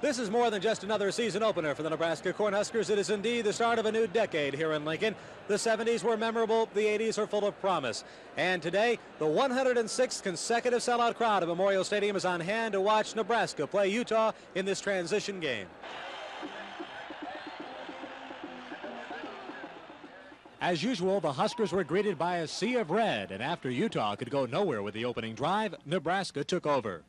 This is more than just another season opener for the Nebraska Cornhuskers. It is indeed the start of a new decade here in Lincoln. The 70s were memorable. The 80s are full of promise. And today, the 106th consecutive sellout crowd at Memorial Stadium is on hand to watch Nebraska play Utah in this transition game. As usual, the Huskers were greeted by a sea of red, and after Utah could go nowhere with the opening drive, Nebraska took over.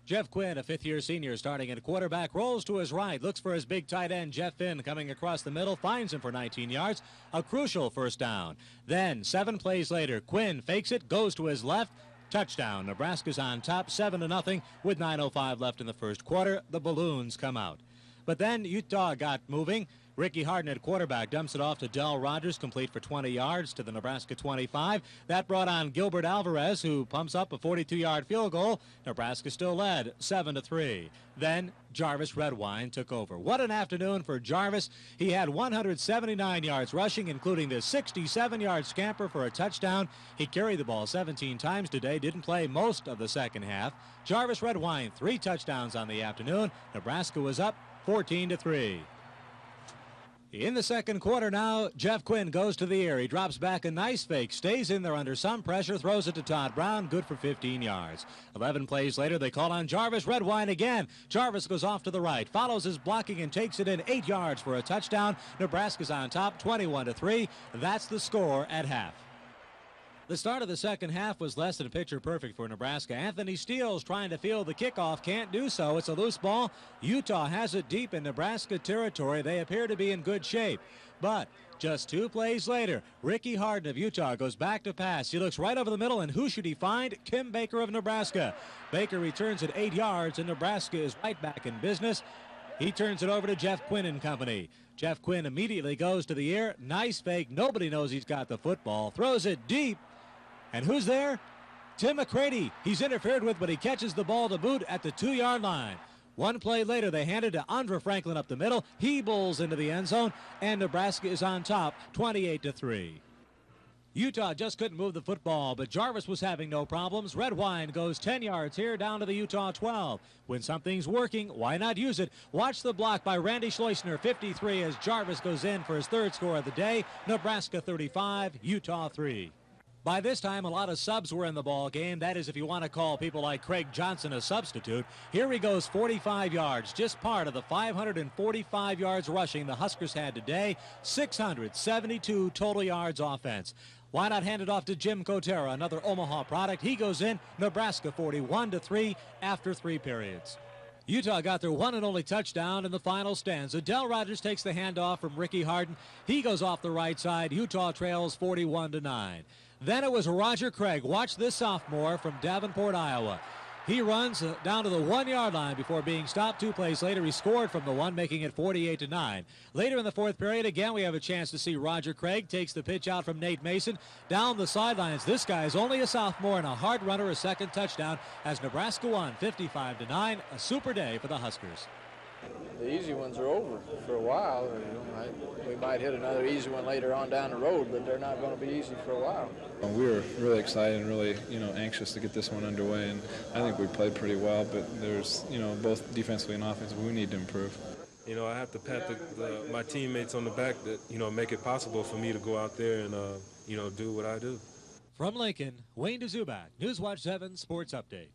Jeff Quinn, a fifth-year senior starting at quarterback, rolls to his right, looks for his big tight end, Jeff Finn, coming across the middle, finds him for 19 yards, a crucial first down. Then, 7 plays later, Quinn fakes it, goes to his left, touchdown. Nebraska's on top, 7-0, with 9:05 left in the first quarter. The balloons come out. But then Utah got moving. Ricky Harden at quarterback dumps it off to Del Rogers, complete for 20 yards to the Nebraska 25. That brought on Gilbert Alvarez, who pumps up a 42-yard field goal. Nebraska still led 7-3. Then Jarvis Redwine took over. What an afternoon for Jarvis. He had 179 yards rushing, including the 67-yard scamper for a touchdown. He carried the ball 17 times today, didn't play most of the second half. Jarvis Redwine, 3 touchdowns on the afternoon. Nebraska was up 14-3. In the second quarter now, Jeff Quinn goes to the air. He drops back a nice fake, stays in there under some pressure, throws it to Todd Brown, good for 15 yards. 11 plays later, they call on Jarvis Redwine again. Jarvis goes off to the right, follows his blocking and takes it in 8 yards for a touchdown. Nebraska's on top, 21-3. That's the score at half. The start of the second half was less than picture perfect for Nebraska. Anthony Steele's trying to field the kickoff, can't do so. It's a loose ball. Utah has it deep in Nebraska territory. They appear to be in good shape. But just 2 plays later, Ricky Harden of Utah goes back to pass. He looks right over the middle, and who should he find? Kim Baker of Nebraska. Baker returns at 8 yards, and Nebraska is right back in business. He turns it over to Jeff Quinn and company. Jeff Quinn immediately goes to the air. Nice fake. Nobody knows he's got the football. Throws it deep. And who's there? Tim McCready. He's interfered with, but he catches the ball to boot at the 2-yard line. 1 play later, they hand it to Andre Franklin up the middle. He bowls into the end zone, and Nebraska is on top, 28-3. Utah just couldn't move the football, but Jarvis was having no problems. Redwine goes 10 yards here down to the Utah 12. When something's working, why not use it? Watch the block by Randy Schleusner, 53, as Jarvis goes in for his 3rd score of the day. Nebraska 35, Utah 3. By this time, a lot of subs were in the ball game. That is, if you want to call people like Craig Johnson a substitute. Here he goes, 45 yards, just part of the 545 yards rushing the Huskers had today. 672 total yards offense. Why not hand it off to Jim Kotera, another Omaha product? He goes in, Nebraska 41-3 after 3 periods. Utah got their one and only touchdown in the final stanza. Del Rogers takes the handoff from Ricky Harden. He goes off the right side. Utah trails 41-9. Then it was Roger Craig. Watch this sophomore from Davenport, Iowa. He runs down to the 1-yard line before being stopped. 2 plays later, he scored from the 1, making it 48-9. Later in the 4th period, again, we have a chance to see Roger Craig takes the pitch out from Nate Mason down the sidelines. This guy is only a sophomore and a hard runner, a 2nd touchdown, as Nebraska won 55-9. A super day for the Huskers. The easy ones are over for a while. We might hit another easy one later on down the road, but they're not going to be easy for a while. We were really excited and really, anxious to get this one underway, and I think we played pretty well. But there's, both defensively and offensively, we need to improve. I have to pat my teammates on the back that, make it possible for me to go out there and, do what I do. From Lincoln, Wayne DeZubak, Newswatch 7 Sports Update.